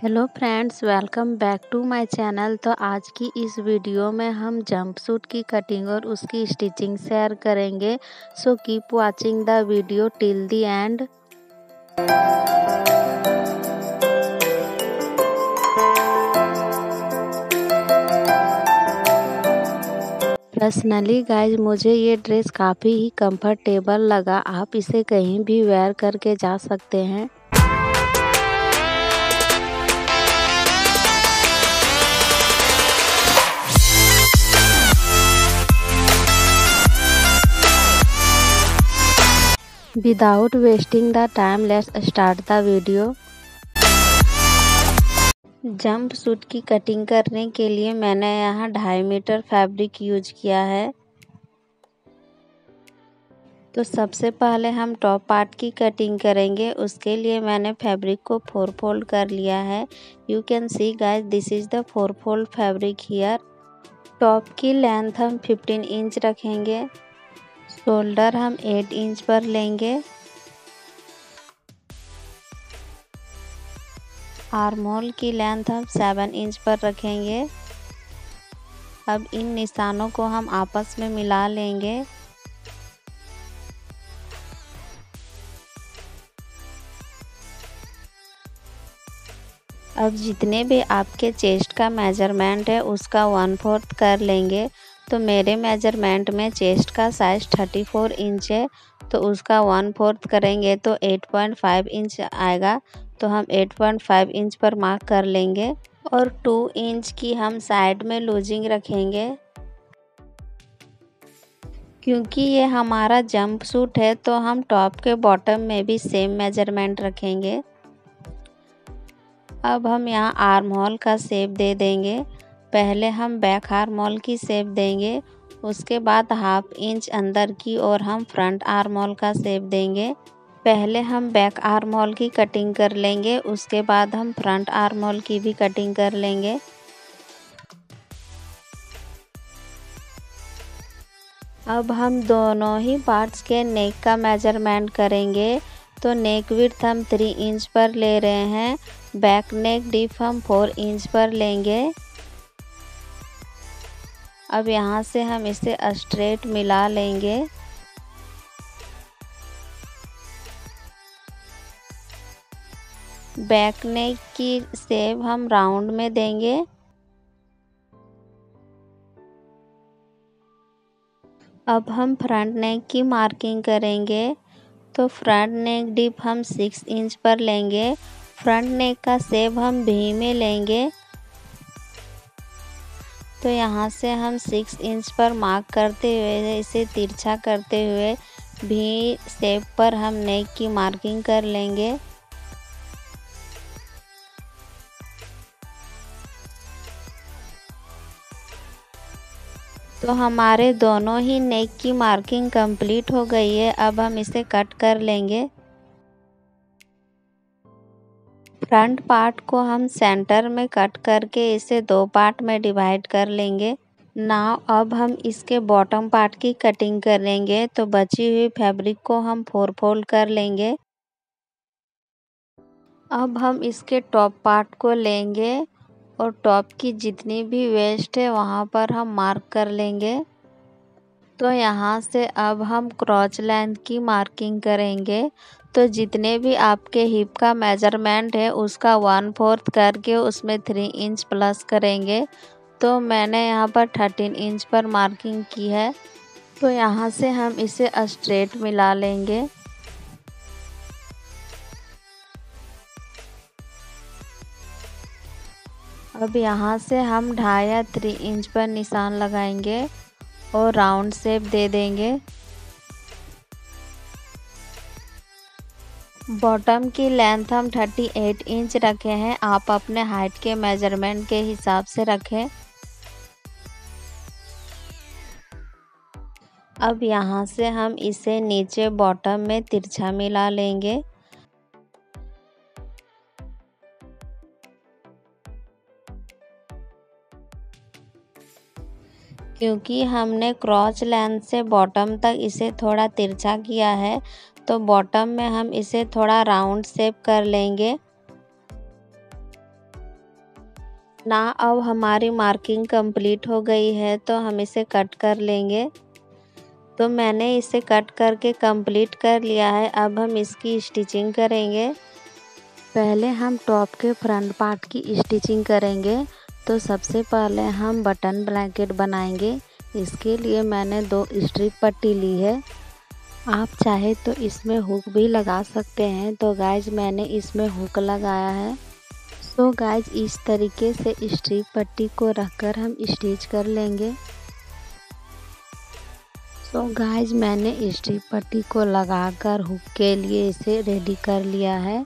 Hello friends, welcome back to my channel. तो आज की इस वीडियो में हम जंपसूट की कटिंग और उसकी स्टिचिंग शेयर करेंगे। So keep watching the video till the end. Personally guys मुझे ये ड्रेस काफ़ी ही कंफर्टेबल लगा। आप इसे कहीं भी वेयर करके जा सकते हैं। Without wasting the time, let's start the video. Jump suit की कटिंग करने के लिए मैंने यहाँ 2.5 मीटर फैब्रिक यूज किया है। तो सबसे पहले हम टॉप पार्ट की कटिंग करेंगे। उसके लिए मैंने फैब्रिक को 4 फोल्ड कर लिया है। You can see guys, this is the 4 fold fabric here. Top की लेंथ हम 15 इंच रखेंगे। शोल्डर हम 8 इंच पर लेंगे। आर्म होल की लेंथ हम 7 इंच पर रखेंगे। अब इन निशानों को हम आपस में मिला लेंगे। अब जितने भी आपके चेस्ट का मेजरमेंट है उसका 1/4 कर लेंगे। तो मेरे मेजरमेंट में चेस्ट का साइज 34 इंच है, तो उसका 1/4 करेंगे तो 8.5 इंच आएगा। तो हम 8.5 इंच पर मार्क कर लेंगे और 2 इंच की हम साइड में लूजिंग रखेंगे। क्योंकि ये हमारा जंप सूट है तो हम टॉप के बॉटम में भी सेम मेजरमेंट रखेंगे। अब हम यहाँ आर्म होल का शेप दे देंगे। पहले हम बैक आर्म होल की शेप देंगे, उसके बाद 1/2 इंच अंदर की और हम फ्रंट आर्म होल का शेप देंगे। पहले हम बैक आर्म होल की कटिंग कर लेंगे, उसके बाद हम फ्रंट आर्म होल की भी कटिंग कर लेंगे। अब हम दोनों ही पार्ट्स के नेक का मेजरमेंट करेंगे। तो नेक विड्थ हम 3 इंच पर ले रहे हैं। बैक नेक डीप हम 4 इंच पर लेंगे। अब यहाँ से हम इसे स्ट्रेट मिला लेंगे। बैक नेक की शेप हम राउंड में देंगे। अब हम फ्रंट नेक की मार्किंग करेंगे। तो फ्रंट नेक डीप हम 6 इंच पर लेंगे। फ्रंट नेक का शेप हम वी में लेंगे। तो यहाँ से हम 6 इंच पर मार्क करते हुए इसे तिरछा करते हुए वी शेप पर हम नेक की मार्किंग कर लेंगे। तो हमारे दोनों ही नेक की मार्किंग कंप्लीट हो गई है। अब हम इसे कट कर लेंगे। फ्रंट पार्ट को हम सेंटर में कट करके इसे 2 पार्ट में डिवाइड कर लेंगे। नाउ अब हम इसके बॉटम पार्ट की कटिंग करेंगे। तो बची हुई फैब्रिक को हम 4 फोल्ड कर लेंगे। अब हम इसके टॉप पार्ट को लेंगे और टॉप की जितनी भी वेस्ट है वहाँ पर हम मार्क कर लेंगे। तो यहाँ से अब हम क्रॉच लेंथ की मार्किंग करेंगे। तो जितने भी आपके हिप का मेजरमेंट है उसका 1/4 करके उसमें 3 इंच प्लस करेंगे। तो मैंने यहाँ पर 13 इंच पर मार्किंग की है। तो यहाँ से हम इसे स्ट्रेट मिला लेंगे। अब यहाँ से हम 2.5 या 3 इंच पर निशान लगाएंगे और राउंड शेप दे देंगे। बॉटम की लेंथ हम 38 इंच रखे हैं। आप अपने हाइट के मेजरमेंट के हिसाब से रखें। अब यहाँ से हम इसे नीचे बॉटम में तिरछा मिला लेंगे। क्योंकि हमने क्रॉच लेंथ से बॉटम तक इसे थोड़ा तिरछा किया है, तो बॉटम में हम इसे थोड़ा राउंड शेप कर लेंगे। ना अब हमारी मार्किंग कंप्लीट हो गई है तो हम इसे कट कर लेंगे। तो मैंने इसे कट करके कंप्लीट कर लिया है। अब हम इसकी स्टिचिंग करेंगे। पहले हम टॉप के फ्रंट पार्ट की स्टिचिंग करेंगे। तो सबसे पहले हम बटन ब्लैंकेट बनाएंगे। इसके लिए मैंने 2 स्ट्रिप पट्टी ली है। आप चाहे तो इसमें हुक भी लगा सकते हैं। तो गाइज मैंने इसमें हुक लगाया है। सो गाइज इस तरीके से स्ट्रिप पट्टी को रखकर हम स्टिच कर लेंगे। सो गाइज मैंने स्ट्रिप पट्टी को लगाकर हुक के लिए इसे रेडी कर लिया है।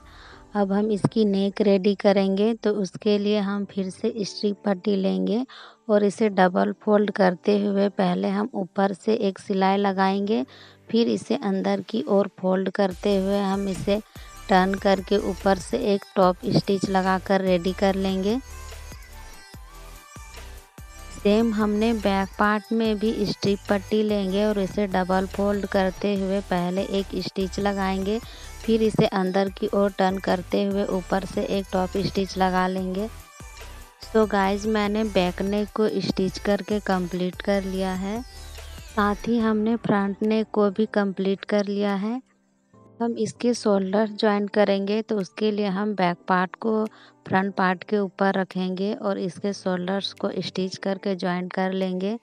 अब हम इसकी नेक रेडी करेंगे। तो उसके लिए हम फिर से स्ट्रिप पट्टी लेंगे और इसे डबल फोल्ड करते हुए पहले हम ऊपर से एक सिलाई लगाएंगे। फिर इसे अंदर की ओर फोल्ड करते हुए हम इसे टर्न करके ऊपर से एक टॉप स्टिच लगाकर रेडी कर लेंगे। सेम हमने बैक पार्ट में भी स्ट्रिप पट्टी लेंगे और इसे डबल फोल्ड करते हुए पहले एक स्टिच लगाएंगे। फिर इसे अंदर की ओर टर्न करते हुए ऊपर से एक टॉप स्टिच लगा लेंगे। सो गाइज मैंने बैक नेक को स्टिच करके कंप्लीट कर लिया है। साथ ही हमने फ्रंट नेक को भी कंप्लीट कर लिया है। हम इसके शोल्डर जॉइंट करेंगे। तो उसके लिए हम बैक पार्ट को फ्रंट पार्ट के ऊपर रखेंगे और इसके शोल्डर्स को स्टिच करके जॉइंट कर लेंगे।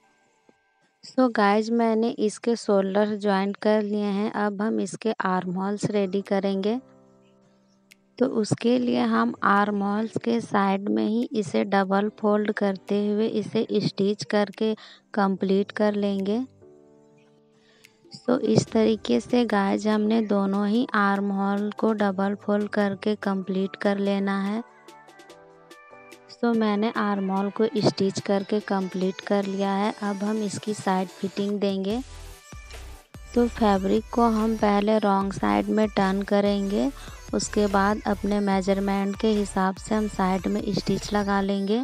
सो गाइज मैंने इसके शोल्डर जॉइंट कर लिए हैं। अब हम इसके आर्म होल्स रेडी करेंगे। तो उसके लिए हम आर्म होल्स के साइड में ही इसे डबल फोल्ड करते हुए इसे स्टिच करके कंप्लीट कर लेंगे। सो इस तरीके से गाइज हमने दोनों ही आर्म होल को डबल फोल्ड करके कंप्लीट कर लेना है। सो मैंने आर्म होल को स्टिच करके कंप्लीट कर लिया है। अब हम इसकी साइड फिटिंग देंगे। तो फैब्रिक को हम पहले रॉन्ग साइड में टर्न करेंगे। उसके बाद अपने मेजरमेंट के हिसाब से हम साइड में स्टिच लगा लेंगे।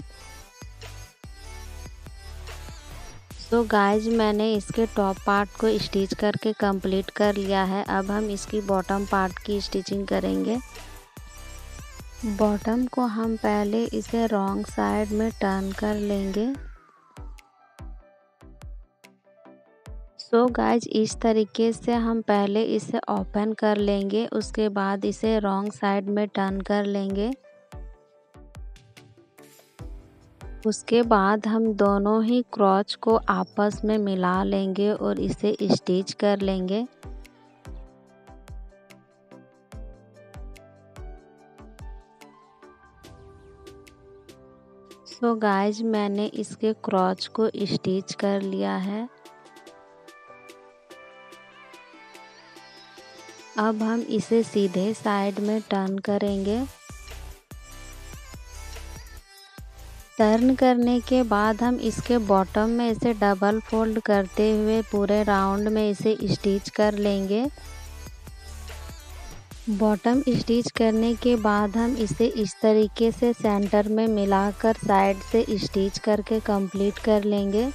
तो गाइज मैंने इसके टॉप पार्ट को स्टिच करके कंप्लीट कर लिया है। अब हम इसकी बॉटम पार्ट की स्टिचिंग करेंगे। बॉटम को हम पहले इसे रॉन्ग साइड में टर्न कर लेंगे। सो गाइज इस तरीके से हम पहले इसे ओपन कर लेंगे। उसके बाद इसे रॉन्ग साइड में टर्न कर लेंगे। उसके बाद हम दोनों ही क्रॉच को आपस में मिला लेंगे और इसे स्टिच कर लेंगे। सो गाइज मैंने इसके क्रॉच को स्टिच कर लिया है। अब हम इसे सीधे साइड में टर्न करेंगे। टर्न करने के बाद हम इसके बॉटम में इसे डबल फोल्ड करते हुए पूरे राउंड में इसे स्टिच कर लेंगे। बॉटम स्टिच करने के बाद हम इसे इस तरीके से सेंटर में मिलाकर साइड से स्टिच करके कंप्लीट कर लेंगे।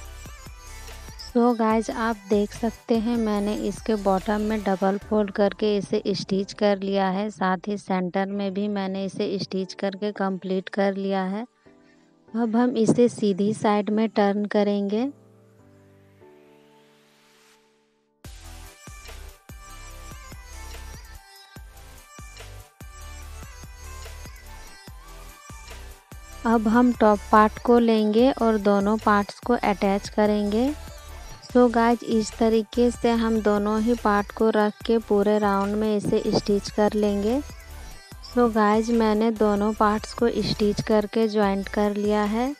सो गाइज आप देख सकते हैं मैंने इसके बॉटम में डबल फोल्ड करके इसे स्टिच कर लिया है। साथ ही सेंटर में भी मैंने इसे स्टिच करके कंप्लीट कर लिया है। अब हम इसे सीधी साइड में टर्न करेंगे। अब हम टॉप पार्ट को लेंगे और दोनों पार्ट्स को अटैच करेंगे। सो गाइज इस तरीके से हम दोनों ही पार्ट को रख के पूरे राउंड में इसे स्टिच कर लेंगे। सो गाइज मैंने दोनों पार्ट्स को स्टिच करके जॉइंट कर लिया है।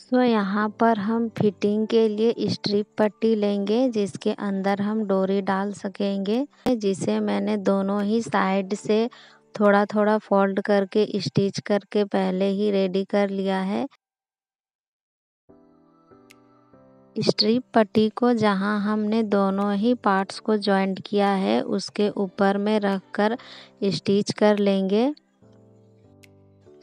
सो यहाँ पर हम फिटिंग के लिए स्ट्रिप पट्टी लेंगे जिसके अंदर हम डोरी डाल सकेंगे, जिसे मैंने दोनों ही साइड से थोड़ा थोड़ा फोल्ड करके स्टिच करके पहले ही रेडी कर लिया है। स्ट्रिप पट्टी को जहां हमने दोनों ही पार्ट्स को जॉइंट किया है उसके ऊपर में रखकर स्टिच कर लेंगे।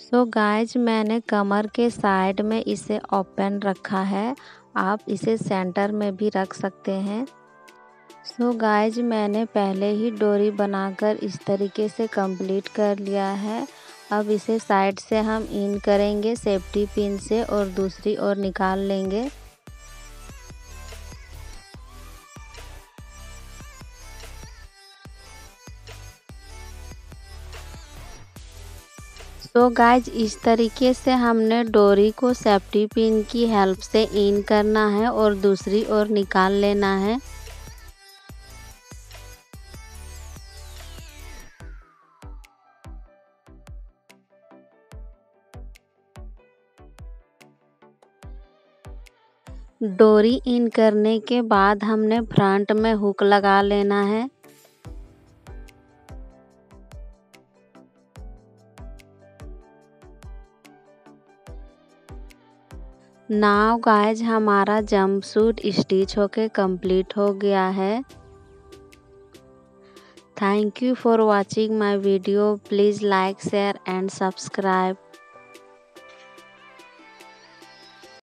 सो गाइज मैंने कमर के साइड में इसे ओपन रखा है। आप इसे सेंटर में भी रख सकते हैं। सो गाइज मैंने पहले ही डोरी बनाकर इस तरीके से कंप्लीट कर लिया है। अब इसे साइड से हम इन करेंगे सेफ्टी पिन से और दूसरी ओर निकाल लेंगे। तो गाइज इस तरीके से हमने डोरी को सेफ्टी पिन की हेल्प से इन करना है और दूसरी ओर निकाल लेना है। डोरी इन करने के बाद हमने फ्रंट में हुक लगा लेना है। नाउ गाइज हमारा जंपसूट स्टिच होके कंप्लीट हो गया है। Thank you for watching my video. Please like share and subscribe.